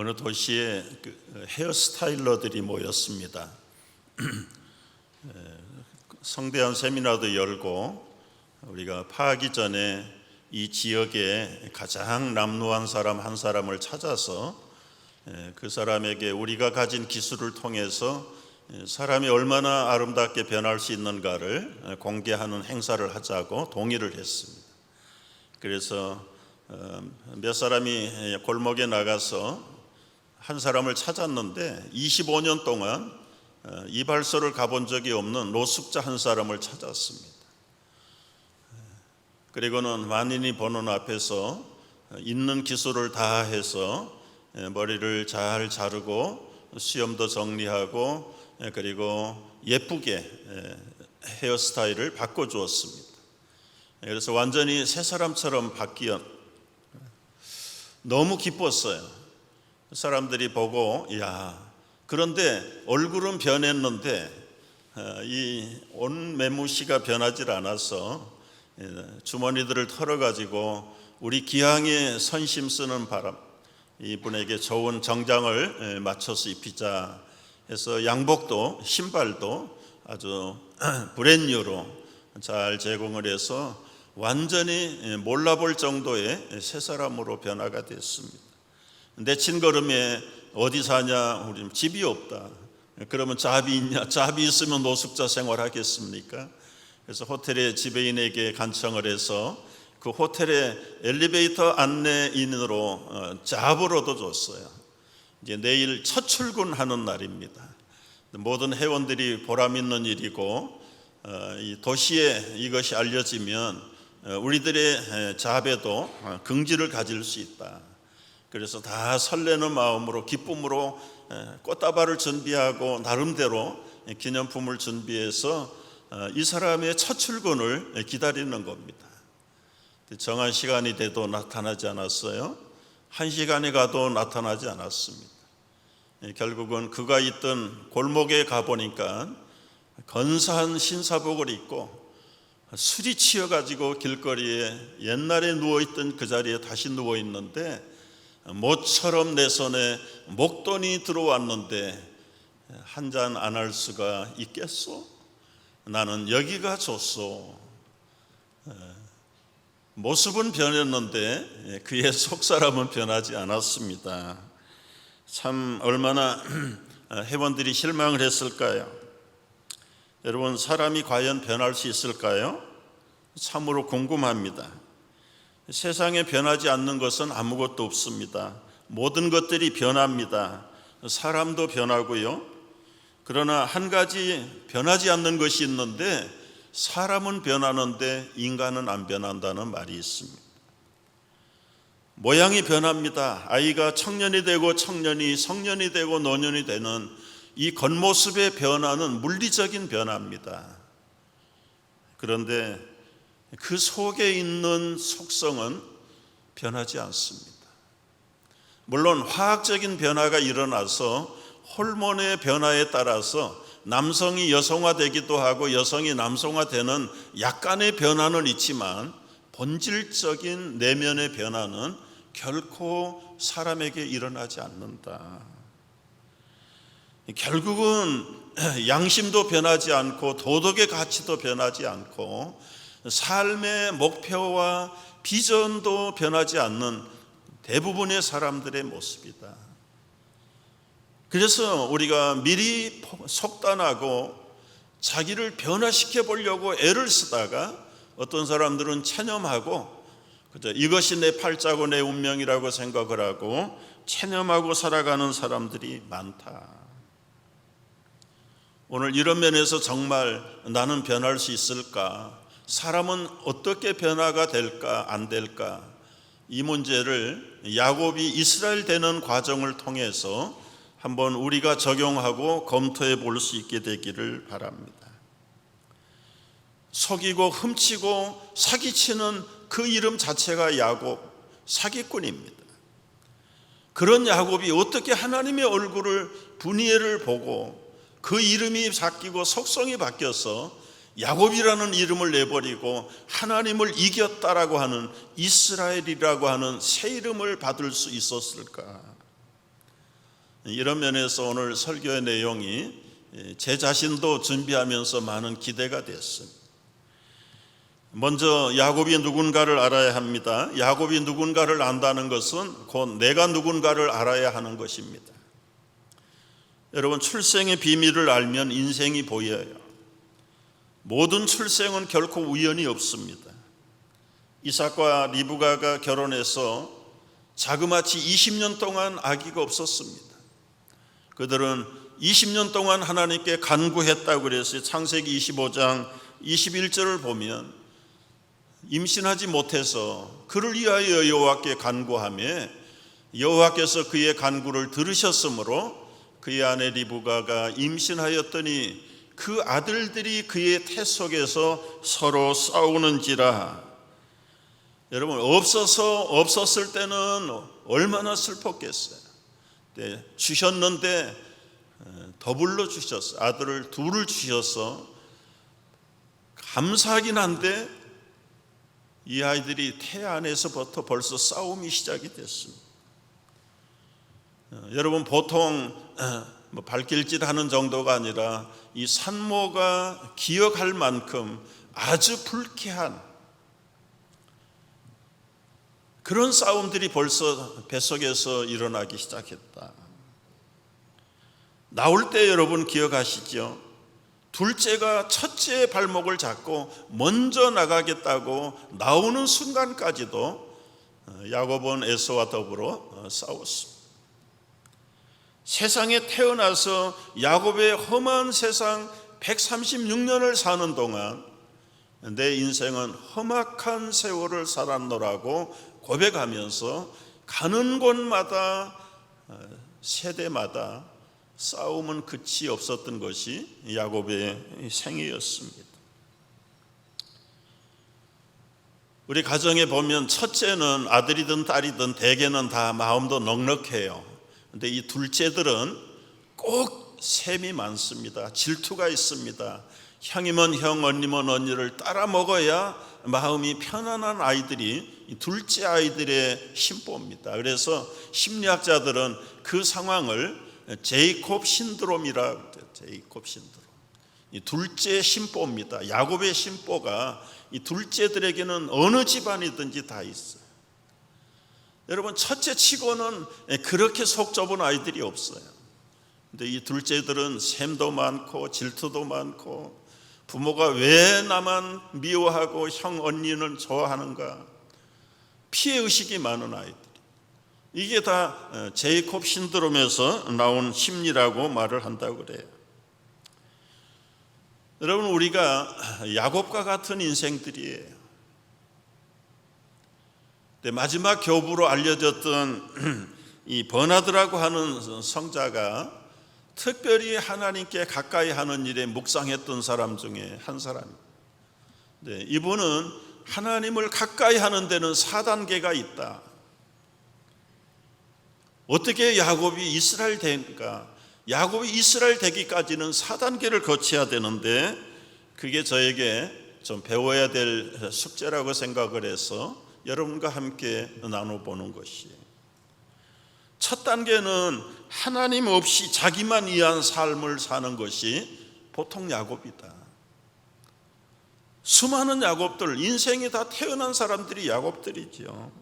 어느 도시에 헤어스타일러들이 모였습니다. 성대한 세미나도 열고 우리가 파하기 전에 이 지역에 가장 남루한 사람 한 사람을 찾아서 그 사람에게 우리가 가진 기술을 통해서 사람이 얼마나 아름답게 변할 수 있는가를 공개하는 행사를 하자고 동의를 했습니다. 그래서 몇 사람이 골목에 나가서 한 사람을 찾았는데 25년 동안 이발소를 가본 적이 없는 노숙자 한 사람을 찾았습니다. 그리고는 만인이 보는 앞에서 있는 기술을 다해서 머리를 잘 자르고 수염도 정리하고 그리고 예쁘게 헤어스타일을 바꿔주었습니다. 그래서 완전히 새 사람처럼 바뀌어 너무 기뻤어요. 사람들이 보고 그런데 얼굴은 변했는데 이 온 매무씨가 변하질 않아서 주머니들을 털어가지고 우리 기왕에 선심 쓰는 바람 이분에게 좋은 정장을 맞춰서 입히자 해서 양복도 신발도 아주 브랜뉴로 잘 제공을 해서 완전히 몰라볼 정도의 새 사람으로 변화가 됐습니다. 내친 걸음에 어디 사냐? 우리 집이 없다. 그러면 잡이 있냐? 잡이 있으면 노숙자 생활하겠습니까? 그래서 호텔의 지배인에게 간청을 해서 그 호텔의 엘리베이터 안내인으로 잡을 얻어줬어요. 이제 내일 첫 출근하는 날입니다. 모든 회원들이 보람 있는 일이고 이 도시에 이것이 알려지면 우리들의 잡에도 긍지를 가질 수 있다. 그래서 다 설레는 마음으로 기쁨으로 꽃다발을 준비하고 나름대로 기념품을 준비해서 이 사람의 첫 출근을 기다리는 겁니다. 정한 시간이 돼도 나타나지 않았어요. 1시간이 가도 나타나지 않았습니다. 결국은 그가 있던 골목에 가보니까 건사한 신사복을 입고 술이 취해가지고 길거리에 옛날에 누워있던 그 자리에 다시 누워있는데 모처럼 내 손에 목돈이 들어왔는데 한 잔 안 할 수가 있겠소? 나는 여기가 좋소. 모습은 변했는데 그의 속사람은 변하지 않았습니다. 참 얼마나 회원들이 실망을 했을까요? 여러분, 사람이 과연 변할 수 있을까요? 참으로 궁금합니다. 세상에 변하지 않는 것은 아무것도 없습니다. 모든 것들이 변합니다. 사람도 변하고요. 그러나 한 가지 변하지 않는 것이 있는데 사람은 변하는데 인간은 안 변한다는 말이 있습니다. 모양이 변합니다. 아이가 청년이 되고 청년이 성년이 되고 노년이 되는 이 겉모습의 변화는 물리적인 변화입니다. 그런데 그 속에 있는 속성은 변하지 않습니다. 물론 화학적인 변화가 일어나서 호르몬의 변화에 따라서 남성이 여성화되기도 하고 여성이 남성화되는 약간의 변화는 있지만 본질적인 내면의 변화는 결코 사람에게 일어나지 않는다. 결국은 양심도 변하지 않고 도덕의 가치도 변하지 않고 삶의 목표와 비전도 변하지 않는 대부분의 사람들의 모습이다. 그래서 우리가 미리 속단하고 자기를 변화시켜 보려고 애를 쓰다가 어떤 사람들은 체념하고 이것이 내 팔자고 내 운명이라고 생각을 하고 체념하고 살아가는 사람들이 많다. 오늘 이런 면에서 정말 나는 변할 수 있을까? 사람은 어떻게 변화가 될까 안 될까? 이 문제를 야곱이 이스라엘 되는 과정을 통해서 한번 우리가 적용하고 검토해 볼 수 있게 되기를 바랍니다. 속이고 훔치고 사기치는 그 이름 자체가 야곱, 사기꾼입니다. 그런 야곱이 어떻게 하나님의 얼굴을 분이엘을 보고 그 이름이 바뀌고 속성이 바뀌어서 야곱이라는 이름을 내버리고 하나님을 이겼다라고 하는 이스라엘이라고 하는 새 이름을 받을 수 있었을까? 이런 면에서 오늘 설교의 내용이 제 자신도 준비하면서 많은 기대가 됐습니다. 먼저 야곱이 누군가를 알아야 합니다. 야곱이 누군가를 안다는 것은 곧 내가 누군가를 알아야 하는 것입니다. 여러분, 출생의 비밀을 알면 인생이 보여요. 모든 출생은 결코 우연이 없습니다. 이삭과 리브가가 결혼해서 자그마치 20년 동안 아기가 없었습니다. 그들은 20년 동안 하나님께 간구했다고 그랬어요. 창세기 25장 21절을 보면 임신하지 못해서 그를 위하여 여호와께 간구하며 여호와께서 그의 간구를 들으셨으므로 그의 아내 리브가가 임신하였더니 그 아들들이 그의 태 속에서 서로 싸우는지라. 여러분, 없었을 때는 얼마나 슬펐겠어요. 네, 주셨는데 더불러 주셨어요. 아들을 둘을 주셔서 감사하긴 한데 이 아이들이 태 안에서부터 벌써 싸움이 시작이 됐습니다. 여러분, 보통 발길질하는 정도가 아니라 이 산모가 기억할 만큼 아주 불쾌한 그런 싸움들이 벌써 뱃속에서 일어나기 시작했다. 나올 때 여러분 기억하시죠? 둘째가 첫째의 발목을 잡고 먼저 나가겠다고 나오는 순간까지도 야곱은 에서와 더불어 싸웠습니다. 세상에 태어나서 야곱의 험한 세상 136년을 사는 동안 내 인생은 험악한 세월을 살았노라고 고백하면서 가는 곳마다 세대마다 싸움은 끝이 없었던 것이 야곱의 생애였습니다. 우리 가정에 보면 첫째는 아들이든 딸이든 대개는 다 마음도 넉넉해요. 근데 이 둘째들은 꼭 셈이 많습니다. 질투가 있습니다. 형이면 형, 언니면 언니를 따라 먹어야 마음이 편안한 아이들이 이 둘째 아이들의 심보입니다. 그래서 심리학자들은 그 상황을 제이콥 신드롬이라고 해요. 제이콥 신드롬. 이 둘째 심보입니다. 야곱의 심보가 이 둘째들에게는 어느 집안이든지 다 있어요. 여러분, 첫째 치고는 그렇게 속 좁은 아이들이 없어요. 근데 이 둘째들은 셈도 많고 질투도 많고 부모가 왜 나만 미워하고 형 언니는 좋아하는가, 피해의식이 많은 아이들. 이게 다 제이콥 신드롬에서 나온 심리라고 말을 한다고 그래요. 여러분, 우리가 야곱과 같은 인생들이에요. 마지막 교부로 알려졌던 이 버나드라고 하는 성자가 특별히 하나님께 가까이 하는 일에 묵상했던 사람 중에 한 사람입니다. 이분은 하나님을 가까이 하는 데는 4단계가 있다. 어떻게 야곱이 이스라엘 되니까? 야곱이 이스라엘 되기까지는 4단계를 거쳐야 되는데 그게 저에게 좀 배워야 될 숙제라고 생각을 해서 여러분과 함께 나눠보는 것이에요. 첫 단계는 하나님 없이 자기만 위한 삶을 사는 것이 보통 야곱이다. 수많은 야곱들, 인생이 다 태어난 사람들이 야곱들이죠.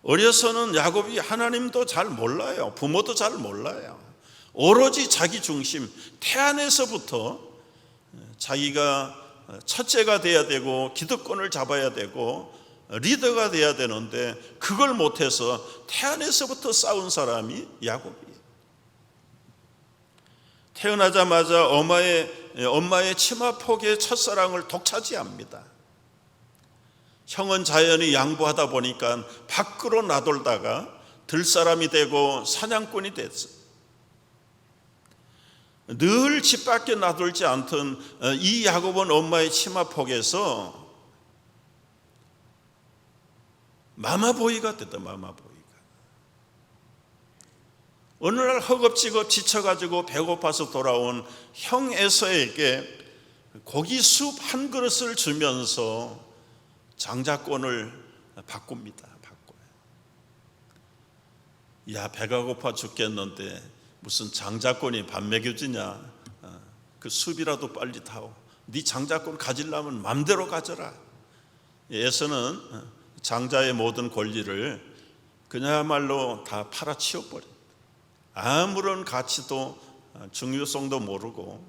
어려서는 야곱이 하나님도 잘 몰라요. 부모도 잘 몰라요. 오로지 자기 중심, 태안에서부터 자기가 첫째가 돼야 되고 기득권을 잡아야 되고 리더가 돼야 되는데 그걸 못해서 태안에서부터 싸운 사람이 야곱이에요. 태어나자마자 엄마의 치마폭의 첫사랑을 독차지합니다. 형은 자연히 양보하다 보니까 밖으로 나돌다가 들사람이 되고 사냥꾼이 됐어요. 늘 집 밖에 나돌지 않던 이 야곱은 엄마의 치마폭에서 마마보이가 됐다. 마마보이가. 어느 날 허겁지겁 지쳐가지고 배고파서 돌아온 형 에서에게 고기 숲 한 그릇을 주면서 장자권을 바꿉니다. 야, 배가 고파 죽겠는데 무슨 장자권이 밥 먹여주냐? 그 숲이라도 빨리 타오. 네 장자권 가지려면 맘대로 가져라. 에서는 장자의 모든 권리를 그야말로 다 팔아치워버립니다. 아무런 가치도 중요성도 모르고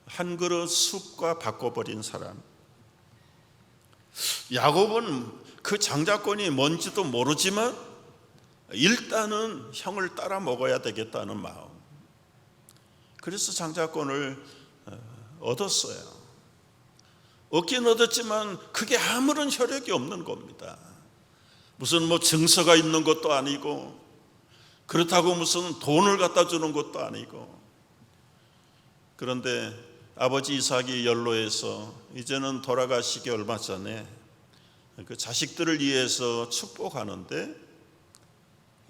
한 그릇 숲과 바꿔버린 사람. 야곱은 그 장자권이 뭔지도 모르지만 일단은 형을 따라 먹어야 되겠다는 마음. 그래서 장자권을 얻었어요. 얻긴 얻었지만 그게 아무런 효력이 없는 겁니다. 무슨 증서가 있는 것도 아니고, 그렇다고 무슨 돈을 갖다 주는 것도 아니고. 그런데 아버지 이삭이 연로해서 이제는 돌아가시기 얼마 전에 그 자식들을 위해서 축복하는데,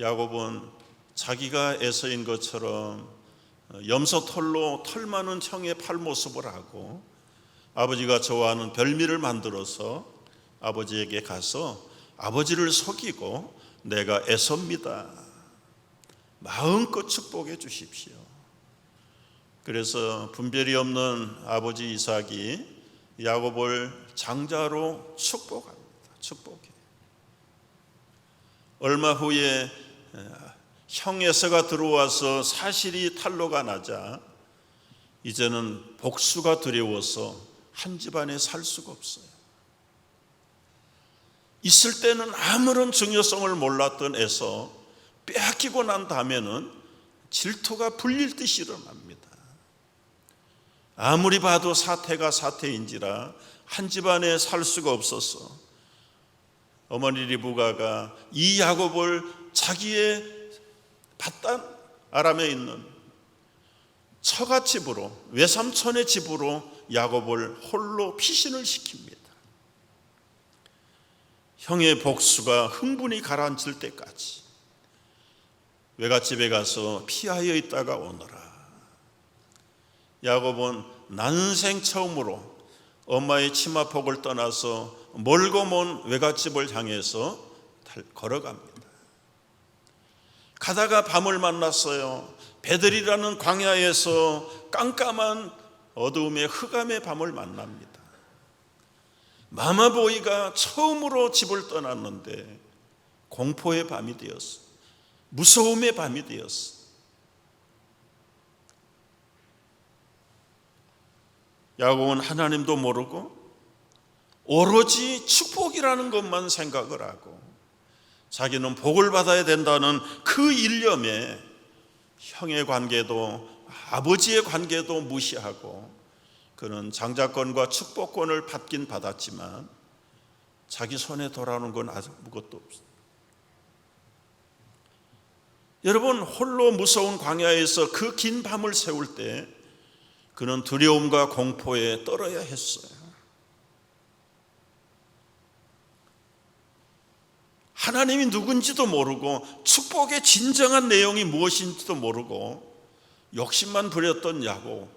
야곱은 자기가 에서인 것처럼 염소털로 털 많은 형의 팔모습을 하고 아버지가 좋아하는 별미를 만들어서 아버지에게 가서 아버지를 속이고 내가 에서입니다, 마음껏 축복해 주십시오. 그래서 분별이 없는 아버지 이삭이 야곱을 장자로 축복합니다. 축복해. 얼마 후에 형 에서가 들어와서 사실이 탄로가 나자 이제는 복수가 두려워서 한 집안에 살 수가 없어요. 있을 때는 아무런 중요성을 몰랐던 에서 빼앗기고 난 다음에는 질투가 불릴 듯이 일어납니다. 아무리 봐도 사태가 사태인지라 한 집안에 살 수가 없어서 어머니 리브가가 이 야곱을 자기의 밧단 아람에 있는 처갓집으로, 외삼촌의 집으로 야곱을 홀로 피신을 시킵니다. 형의 복수가 흥분이 가라앉을 때까지 외갓집에 가서 피하여 있다가 오너라. 야곱은 난생 처음으로 엄마의 치마폭을 떠나서 멀고 먼 외갓집을 향해서 걸어갑니다. 가다가 밤을 만났어요. 베들이라는 광야에서 깜깜한 어두움의 흑암의 밤을 만납니다. 마마보이가 처음으로 집을 떠났는데 공포의 밤이 되었어. 무서움의 밤이 되었어. 야곱은 하나님도 모르고 오로지 축복이라는 것만 생각을 하고 자기는 복을 받아야 된다는 그 일념에 형의 관계도 아버지의 관계도 무시하고 그는 장자권과 축복권을 받긴 받았지만 자기 손에 돌아오는 건 아무것도 없어요. 여러분, 홀로 무서운 광야에서 그 긴 밤을 세울 때 그는 두려움과 공포에 떨어야 했어요. 하나님이 누군지도 모르고 축복의 진정한 내용이 무엇인지도 모르고 욕심만 부렸던 야곱,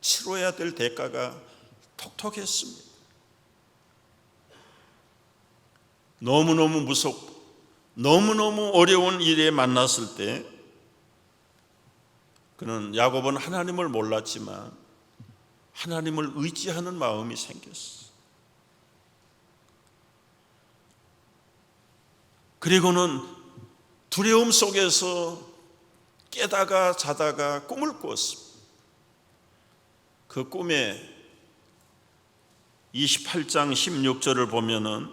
치러야 될 대가가 톡톡했습니다. 너무너무 무섭고 너무너무 어려운 일에 만났을 때 그는 야곱은 하나님을 몰랐지만 하나님을 의지하는 마음이 생겼어. 그리고는 두려움 속에서 깨다가 자다가 꿈을 꾸었습니다. 그 꿈에 28장 16절을 보면은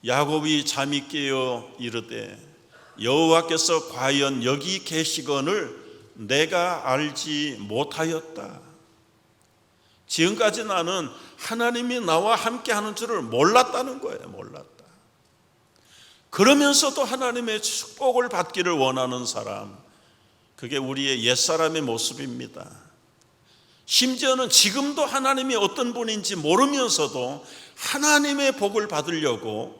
야곱이 잠이 깨어 이르되 여호와께서 과연 여기 계시거늘 내가 알지 못하였다. 지금까지 나는 하나님이 나와 함께 하는 줄을 몰랐다는 거예요. 몰랐다. 그러면서도 하나님의 축복을 받기를 원하는 사람, 그게 우리의 옛사람의 모습입니다. 심지어는 지금도 하나님이 어떤 분인지 모르면서도 하나님의 복을 받으려고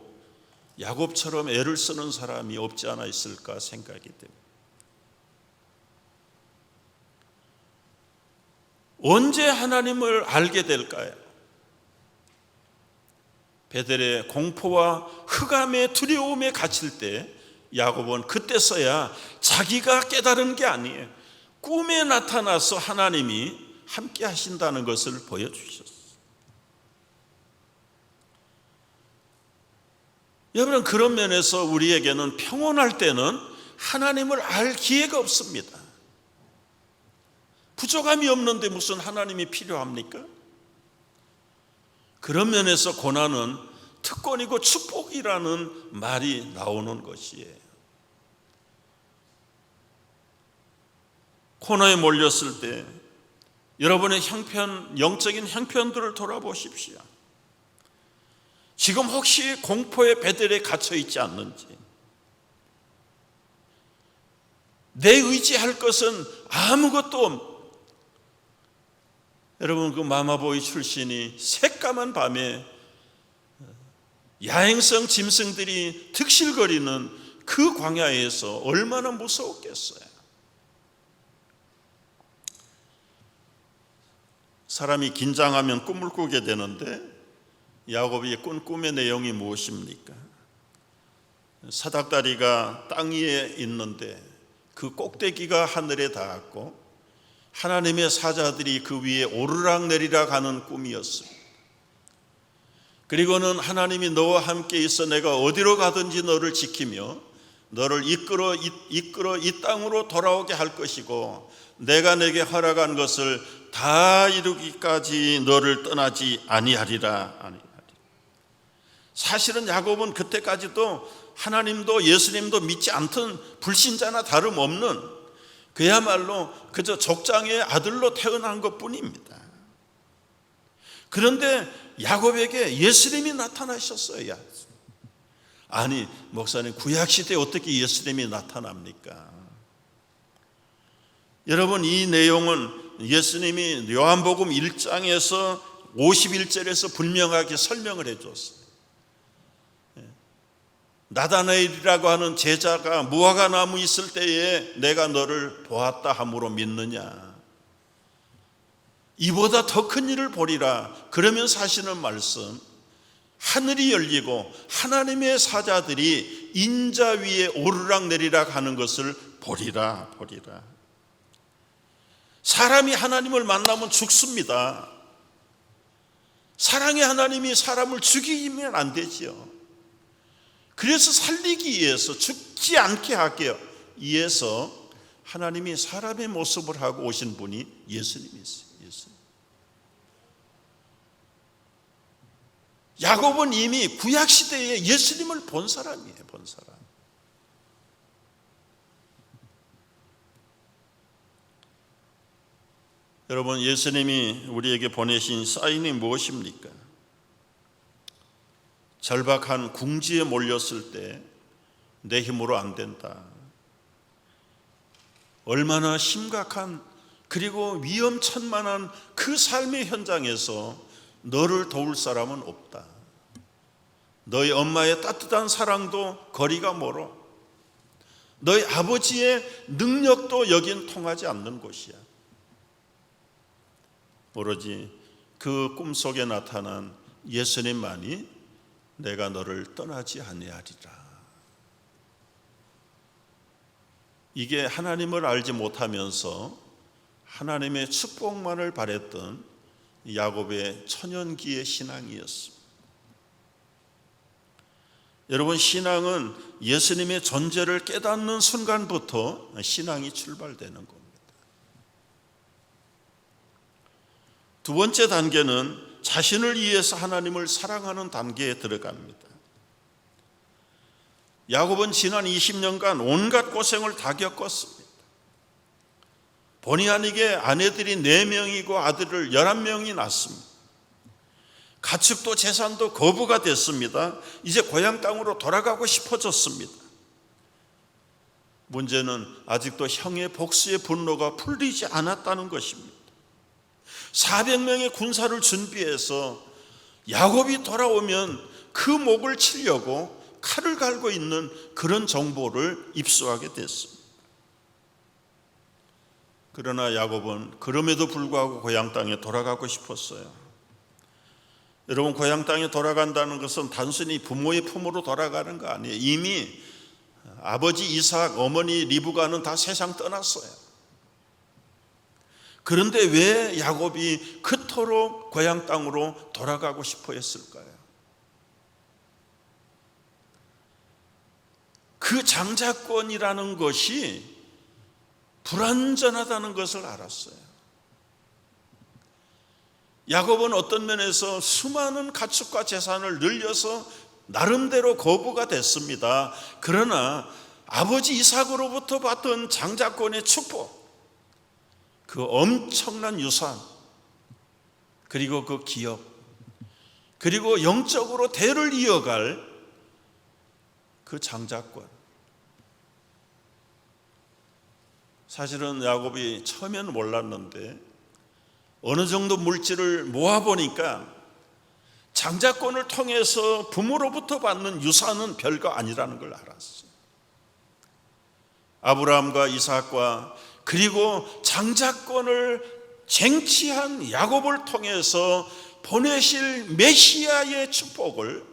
야곱처럼 애를 쓰는 사람이 없지 않아 있을까 생각이 됩니다. 언제 하나님을 알게 될까요? 베델의 공포와 흑암의 두려움에 갇힐 때 야곱은 그때서야 자기가 깨달은 게 아니에요. 꿈에 나타나서 하나님이 함께 하신다는 것을 보여주셨어요. 여러분, 그런 면에서 우리에게는 평온할 때는 하나님을 알 기회가 없습니다. 부족함이 없는데 무슨 하나님이 필요합니까? 그런 면에서 고난은 특권이고 축복이라는 말이 나오는 것이에요. 코너에 몰렸을 때 여러분의 영적인 형편들을 돌아보십시오. 지금 혹시 공포의 배들에 갇혀 있지 않는지, 내 의지할 것은 아무것도 여러분, 그 마마보이 출신이 새까만 밤에 야행성 짐승들이 득실거리는 그 광야에서 얼마나 무서웠겠어요. 사람이 긴장하면 꿈을 꾸게 되는데 야곱이 꾼 꿈의 내용이 무엇입니까? 사닥다리가 땅 위에 있는데 그 꼭대기가 하늘에 닿았고 하나님의 사자들이 그 위에 오르락내리락 하는 꿈이었습니다. 그리고는 하나님이 너와 함께 있어 내가 어디로 가든지 너를 지키며 너를 이끌어 이 땅으로 돌아오게 할 것이고 내가 내게 허락한 것을 다 이루기까지 너를 떠나지 아니하리라. 사실은 야곱은 그때까지도 하나님도 예수님도 믿지 않던 불신자나 다름없는 그야말로 그저 족장의 아들로 태어난 것뿐입니다. 그런데 야곱에게 예수님이 나타나셨어요. 아니, 목사님, 구약시대에 어떻게 예수님이 나타납니까? 여러분, 이 내용은 예수님이 요한복음 1장에서 51절에서 분명하게 설명을 해줬어요. 나다나엘이라고 하는 제자가 무화과 나무 있을 때에 내가 너를 보았다 함으로 믿느냐? 이보다 더 큰 일을 보리라. 그러면서 하시는 말씀, 하늘이 열리고 하나님의 사자들이 인자 위에 오르락내리락 하는 것을 보리라. 사람이 하나님을 만나면 죽습니다. 사랑의 하나님이 사람을 죽이면 안 되지요. 그래서 살리기 위해서, 죽지 않게 하기 위해서 하나님이 사람의 모습을 하고 오신 분이 예수님이세요. 야곱은 이미 구약시대에 예수님을 본 사람이에요. 본 사람. 여러분, 예수님이 우리에게 보내신 사인이 무엇입니까? 절박한 궁지에 몰렸을 때 내 힘으로 안 된다. 얼마나 심각한 그리고 위험천만한 그 삶의 현장에서 너를 도울 사람은 없다. 너희 엄마의 따뜻한 사랑도 거리가 멀어. 너희 아버지의 능력도 여긴 통하지 않는 곳이야. 오로지 그 꿈속에 나타난 예수님만이 내가 너를 떠나지 아니하리라. 이게 하나님을 알지 못하면서 하나님의 축복만을 바랬던 야곱의 천연기의 신앙이었습니다. 여러분, 신앙은 예수님의 존재를 깨닫는 순간부터 신앙이 출발되는 겁니다. 두 번째 단계는 자신을 위해서 하나님을 사랑하는 단계에 들어갑니다. 야곱은 지난 20년간 온갖 고생을 다 겪었습니다. 본의 아니게 아내들이 4명이고 아들을 11명이 낳았습니다. 가축도 재산도 거부가 됐습니다. 이제 고향 땅으로 돌아가고 싶어졌습니다. 문제는 아직도 형의 복수의 분노가 풀리지 않았다는 것입니다. 400명의 군사를 준비해서 야곱이 돌아오면 그 목을 치려고 칼을 갈고 있는 그런 정보를 입수하게 됐습니다. 그러나 야곱은 그럼에도 불구하고 고향 땅에 돌아가고 싶었어요. 여러분, 고향 땅에 돌아간다는 것은 단순히 부모의 품으로 돌아가는 거 아니에요. 이미 아버지 이삭, 어머니 리브가는 다 세상 떠났어요. 그런데 왜 야곱이 그토록 고향 땅으로 돌아가고 싶어 했을까요? 그 장자권이라는 것이 불완전하다는 것을 알았어요. 야곱은 어떤 면에서 수많은 가축과 재산을 늘려서 나름대로 거부가 됐습니다. 그러나 아버지 이삭으로부터 받던 장자권의 축복, 그 엄청난 유산, 그리고 그 기업, 그리고 영적으로 대를 이어갈 그 장자권. 사실은 야곱이 처음에는 몰랐는데 어느 정도 물질을 모아보니까 장자권을 통해서 부모로부터 받는 유산은 별거 아니라는 걸 알았어요. 아브라함과 이삭과 그리고 장자권을 쟁취한 야곱을 통해서 보내실 메시아의 축복을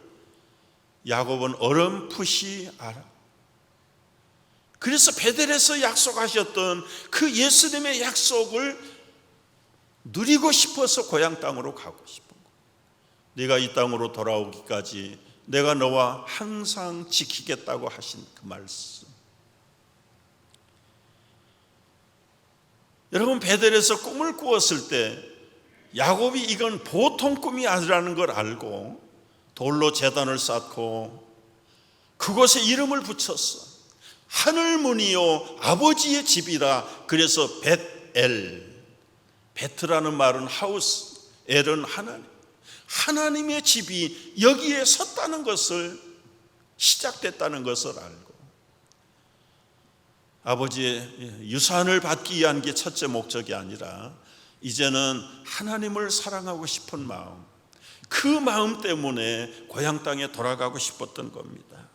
야곱은 어렴풋이 알아. 그래서 베델에서 약속하셨던 그 예수님의 약속을 누리고 싶어서 고향 땅으로 가고 싶은 거예요. 네가 이 땅으로 돌아오기까지 내가 너와 항상 지키겠다고 하신 그 말씀. 여러분, 베델에서 꿈을 꾸었을 때 야곱이 이건 보통 꿈이 아니라는 걸 알고 돌로 제단을 쌓고 그곳에 이름을 붙였어. 하늘문이요 아버지의 집이라. 그래서 벳엘, 베트라는 말은 하우스, 엘은 하나님, 하나님의 집이 여기에 섰다는 것을, 시작됐다는 것을 알고 아버지의 유산을 받기 위한 게 첫째 목적이 아니라 이제는 하나님을 사랑하고 싶은 마음, 그 마음 때문에 고향 땅에 돌아가고 싶었던 겁니다.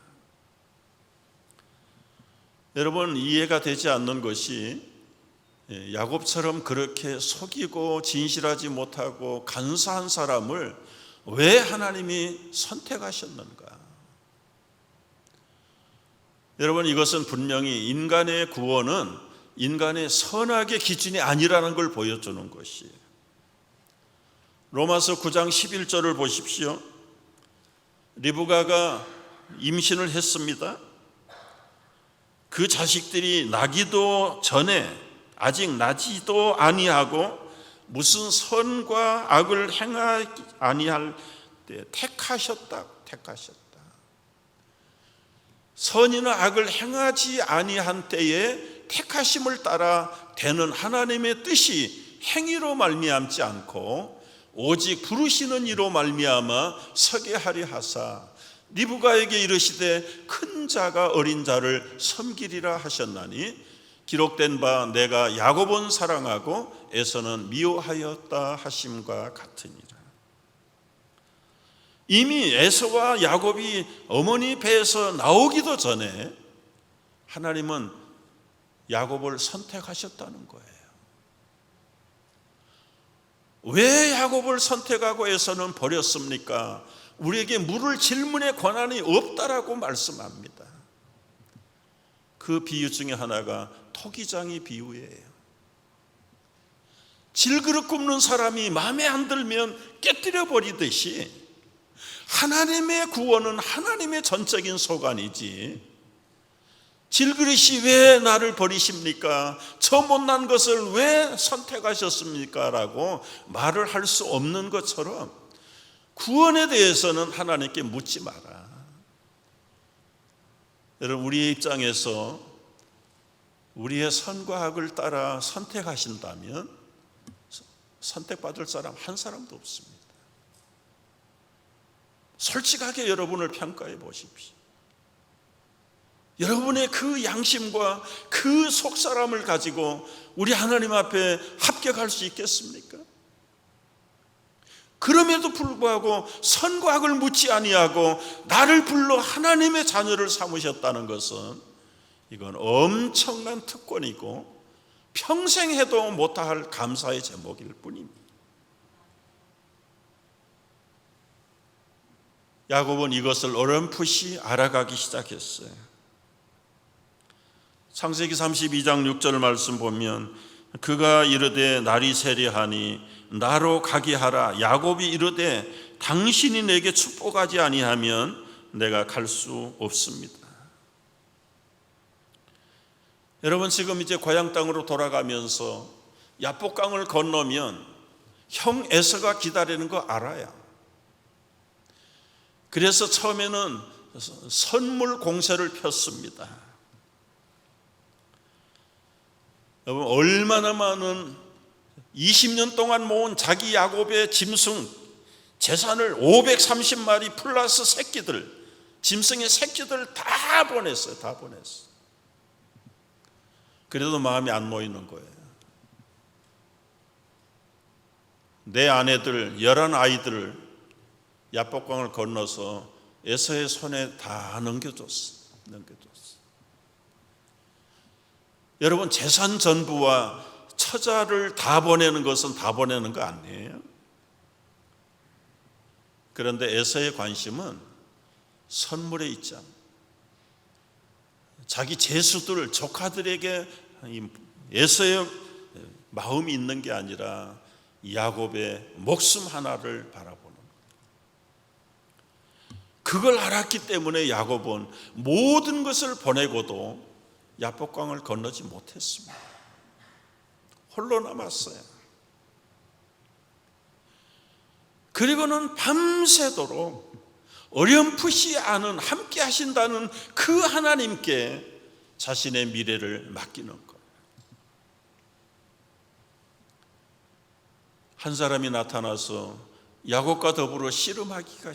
여러분, 이해가 되지 않는 것이 야곱처럼 그렇게 속이고 진실하지 못하고 간사한 사람을 왜 하나님이 선택하셨는가? 여러분, 이것은 분명히 인간의 구원은 인간의 선악의 기준이 아니라는 걸 보여주는 것이에요. 로마서 9장 11절을 보십시오. 리브가가 임신을 했습니다. 그 자식들이 나기도 전에, 아직 나지도 아니하고 무슨 선과 악을 행하지 아니할 때 택하셨다. 선이나 악을 행하지 아니한 때에 택하심을 따라 되는 하나님의 뜻이 행위로 말미암지 않고 오직 부르시는 이로 말미암아 서게 하려 하사 리브가에게 이르시되 큰 자가 어린 자를 섬기리라 하셨나니 기록된 바 내가 야곱은 사랑하고 에서는 미워하였다 하심과 같으니라. 이미 에서와 야곱이 어머니 배에서 나오기도 전에 하나님은 야곱을 선택하셨다는 거예요. 왜 야곱을 선택하고 에서는 버렸습니까? 우리에게 물을 질문의 권한이 없다라고 말씀합니다. 그 비유 중에 하나가 토기장이 비유예요. 질그릇 굽는 사람이 마음에 안 들면 깨뜨려 버리듯이 하나님의 구원은 하나님의 전적인 소관이지, 질그릇이 왜 나를 버리십니까? 저 못난 것을 왜 선택하셨습니까? 라고 말을 할 수 없는 것처럼 구원에 대해서는 하나님께 묻지 마라. 여러분, 우리의 입장에서 우리의 선과 악을 따라 선택하신다면 선택받을 사람 한 사람도 없습니다. 솔직하게 여러분을 평가해 보십시오. 여러분의 그 양심과 그 속사람을 가지고 우리 하나님 앞에 합격할 수 있겠습니까? 그럼에도 불구하고 선과 악을 묻지 아니하고 나를 불러 하나님의 자녀를 삼으셨다는 것은 이건 엄청난 특권이고 평생 해도 못할 감사의 제목일 뿐입니다. 야곱은 이것을 어렴풋이 알아가기 시작했어요. 창세기 32장 6절 말씀 보면 그가 이르되 날이 세려하니 나로 가게 하라. 야곱이 이르되 당신이 내게 축복하지 아니하면 내가 갈 수 없습니다. 여러분, 지금 이제 고향 땅으로 돌아가면서 야복강을 건너면 형 에서가 기다리는 거 알아요. 그래서 처음에는 선물 공세를 폈습니다. 여러분, 얼마나 많은 20년 동안 모은 자기 야곱의 짐승 재산을 530마리 플러스 새끼들, 짐승의 새끼들 다 보냈어요. 다 보냈어요. 그래도 마음이 안 모이는 거예요. 내 아내들 11아이들을 야복강을 건너서 에서의 손에 다 넘겨줬어. 여러분, 재산 전부와 처자를 다 보내는 것은 다 보내는 거 아니에요. 그런데 에서의 관심은 선물에 있지 않아요. 자기 제수들, 조카들에게 에서의 마음이 있는 게 아니라 야곱의 목숨 하나를 바라보는 거예요. 그걸 알았기 때문에 야곱은 모든 것을 보내고도 야복강을 건너지 못했습니다. 홀로 남았어요. 그리고는 밤새도록 어렴풋이 아는, 함께 하신다는 그 하나님께 자신의 미래를 맡기는 것. 한 사람이 나타나서 야곱과 더불어 씨름하기가,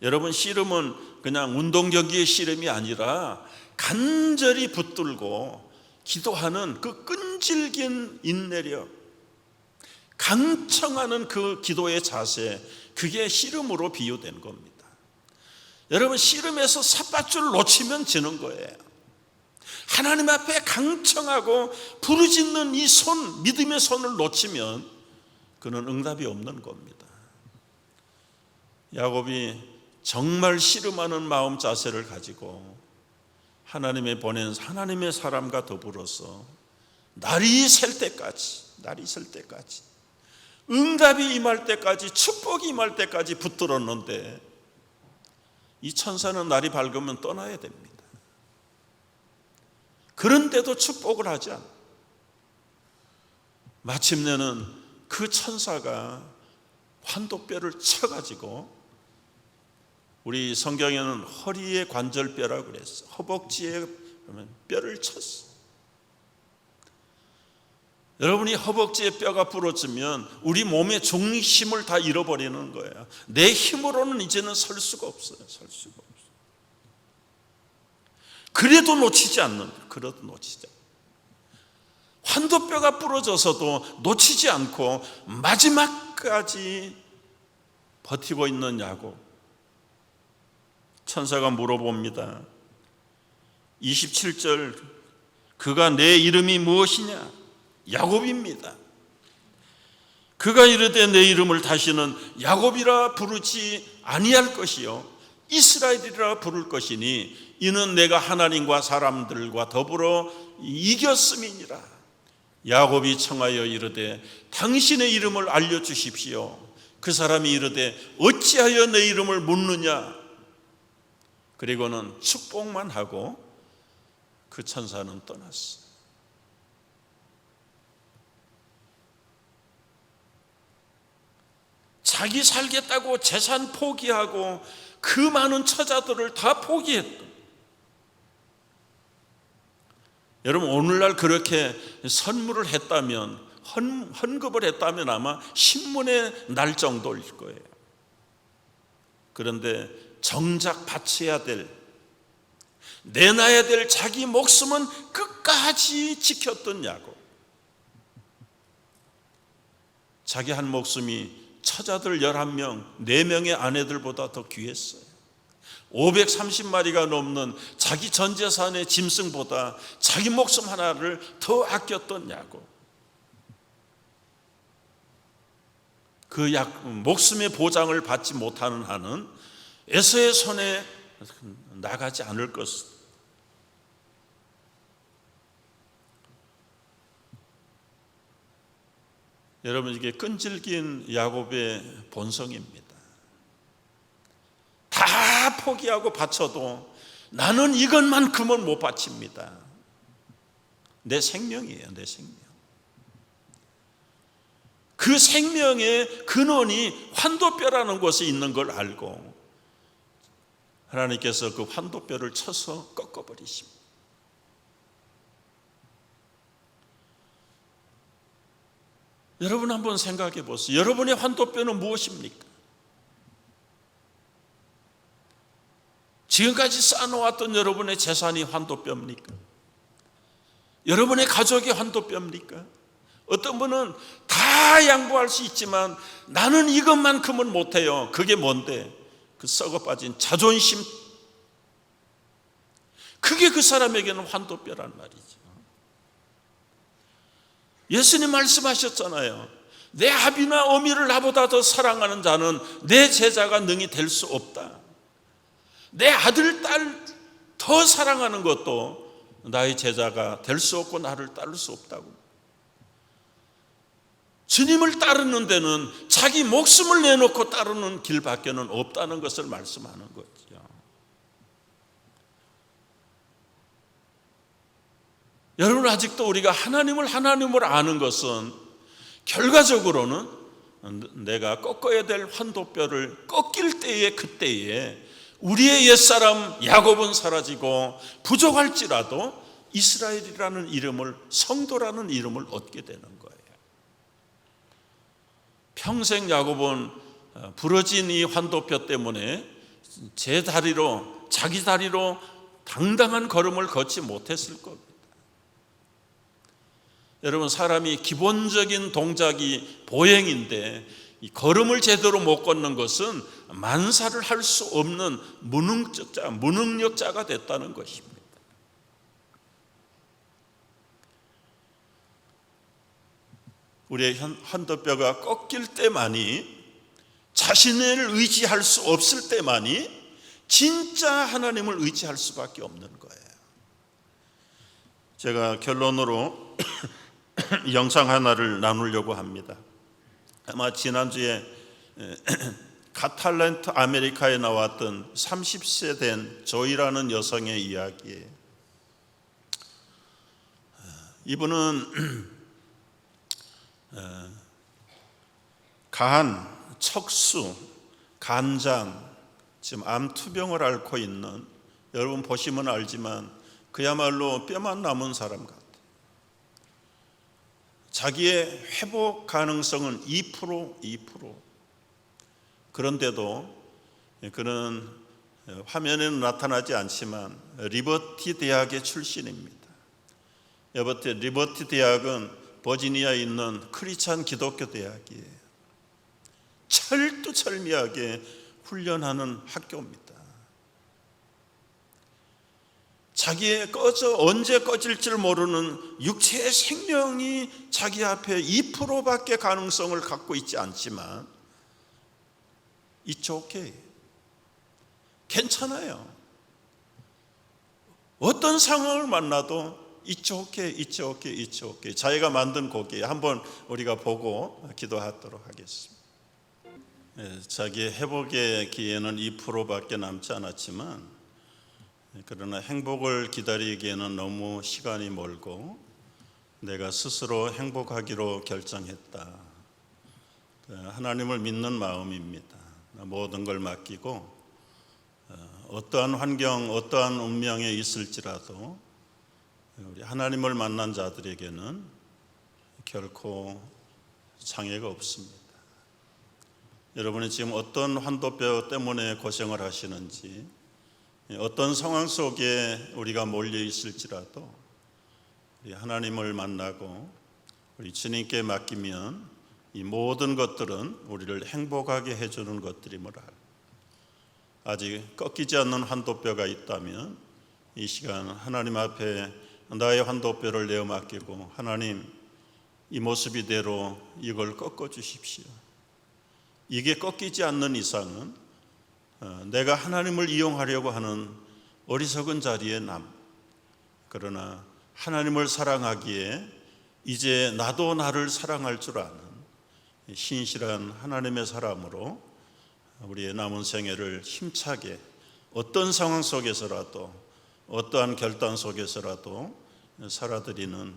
여러분, 씨름은 그냥 운동 경기의 씨름이 아니라 간절히 붙들고 기도하는 그 끈질긴 인내력, 강청하는 그 기도의 자세, 그게 씨름으로 비유된 겁니다. 여러분, 씨름에서 삿밧줄 놓치면 지는 거예요. 하나님 앞에 강청하고 부르짖는 이 손, 믿음의 손을 놓치면 그는 응답이 없는 겁니다. 야곱이 정말 씨름하는 마음 자세를 가지고 하나님의 보낸 하나님의 사람과 더불어서 날이 셀 때까지 응답이 임할 때까지, 축복이 임할 때까지 붙들었는데 이 천사는 날이 밝으면 떠나야 됩니다. 그런데도 축복을 하지 않아. 마침내는 그 천사가 환도뼈를 쳐가지고, 우리 성경에는 허리의 관절뼈라고 그랬어. 허벅지에 뼈를 쳤어. 여러분이 허벅지에 뼈가 부러지면 우리 몸의 중심을 다 잃어버리는 거예요. 내 힘으로는 이제는 설 수가 없어요. 그래도 놓치지 않는다. 환도뼈가 부러져서도 놓치지 않고 마지막까지 버티고 있는 야곱. 천사가 물어봅니다. 27절, 그가 내 이름이 무엇이냐? 야곱입니다. 그가 이르되 내 이름을 다시는 야곱이라 부르지 아니할 것이요 이스라엘이라 부를 것이니 이는 내가 하나님과 사람들과 더불어 이겼음이니라. 야곱이 청하여 이르되 당신의 이름을 알려주십시오. 그 사람이 이르되 어찌하여 내 이름을 묻느냐? 그리고는 축복만 하고 그 천사는 떠났어. 자기 살겠다고 재산 포기하고 그 많은 처자들을 다 포기했던. 여러분, 오늘날 그렇게 선물을 했다면, 헌금을 했다면 아마 신문에 날 정도일 거예요. 그런데 정작 바쳐야 될, 내놔야 될 자기 목숨은 끝까지 지켰던 야곱. 자기 한 목숨이 처자들 11명, 4명의 아내들보다 더 귀했어요. 530마리가 넘는 자기 전 재산의 짐승보다 자기 목숨 하나를 더 아꼈던 야곱. 그 목숨의 보장을 받지 못하는 한은 에서의 손에 나가지 않을 것을. 여러분, 이게 끈질긴 야곱의 본성입니다. 다 포기하고 바쳐도 나는 이것만큼은 못 바칩니다. 내 생명이에요, 내 생명. 그 생명의 근원이 환도뼈라는 곳에 있는 걸 알고 하나님께서 그 환도뼈를 쳐서 꺾어버리십니다. 여러분 한번 생각해 보세요. 여러분의 환도뼈는 무엇입니까? 지금까지 쌓아놓았던 여러분의 재산이 환도뼈입니까? 여러분의 가족이 환도뼈입니까? 어떤 분은 다 양보할 수 있지만 나는 이것만큼은 못해요. 그게 뭔데? 그 썩어 빠진 자존심. 그게 그 사람에게는 환도뼈란 말이죠. 예수님 말씀하셨잖아요. 내 아비나 어미를 나보다 더 사랑하는 자는 내 제자가 능히 될 수 없다. 내 아들, 딸 더 사랑하는 것도 나의 제자가 될 수 없고 나를 따를 수 없다고. 주님을 따르는 데는 자기 목숨을 내놓고 따르는 길밖에는 없다는 것을 말씀하는 거죠. 여러분, 아직도 우리가 하나님을 아는 것은 결과적으로는 내가 꺾어야 될 환도뼈를 꺾일 때에, 그때에 우리의 옛사람 야곱은 사라지고 부족할지라도 이스라엘이라는 이름을, 성도라는 이름을 얻게 되는 거예요. 평생 야곱은 부러진 이 환도뼈 때문에 자기 다리로 당당한 걸음을 걷지 못했을 겁니다. 여러분, 사람이 기본적인 동작이 보행인데 이 걸음을 제대로 못 걷는 것은 만사를 할 수 없는 무능력자가 됐다는 것입니다. 우리의 환도뼈가 꺾일 때만이, 자신을 의지할 수 없을 때만이 진짜 하나님을 의지할 수밖에 없는 거예요. 제가 결론으로 영상 하나를 나누려고 합니다. 아마 지난주에 갓탈렌트 아메리카에 나왔던 30세 된 조이라는 여성의 이야기예요. 이분은 간, 척수, 간장, 지금 암투병을 앓고 있는, 여러분 보시면 알지만 그야말로 뼈만 남은 사람 같아요. 자기의 회복 가능성은 2%. 그런데도 그는 화면에는 나타나지 않지만 리버티 대학의 출신입니다. 리버티 대학은 버지니아에 있는 크리스찬 기독교 대학이에요. 철두철미하게 훈련하는 학교입니다. 자기의 언제 꺼질지 모르는 육체의 생명이 자기 앞에 2%밖에 가능성을 갖고 있지 않지만 It's okay. 괜찮아요. 어떤 상황을 만나도 It's okay, it's okay, it's okay. 자기가 만든 곡이에요. 한번 우리가 보고 기도하도록 하겠습니다. 자기의 회복의 기회는 2%밖에 남지 않았지만, 그러나 행복을 기다리기에는 너무 시간이 멀고 내가 스스로 행복하기로 결정했다. 하나님을 믿는 마음입니다. 모든 걸 맡기고 어떠한 환경, 어떠한 운명에 있을지라도 우리 하나님을 만난 자들에게는 결코 장애가 없습니다. 여러분이 지금 어떤 환도뼈 때문에 고생을 하시는지, 어떤 상황 속에 우리가 몰려 있을지라도 우리 하나님을 만나고 우리 주님께 맡기면 이 모든 것들은 우리를 행복하게 해주는 것들임을 알고, 아직 꺾이지 않는 환도뼈가 있다면 이 시간 하나님 앞에 나의 환도뼈를 내어 맡기고, 하나님, 이 모습 이대로 이걸 꺾어 주십시오. 이게 꺾이지 않는 이상은 내가 하나님을 이용하려고 하는 어리석은 자리에 그러나 하나님을 사랑하기에 이제 나도 나를 사랑할 줄 아는 신실한 하나님의 사람으로 우리의 남은 생애를 힘차게 어떤 상황 속에서라도 어떠한 결단 속에서라도 살아드리는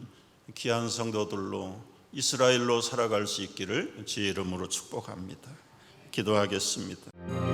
귀한 성도들로 이스라엘로 살아갈 수 있기를 주의 이름으로 축복합니다. 기도하겠습니다.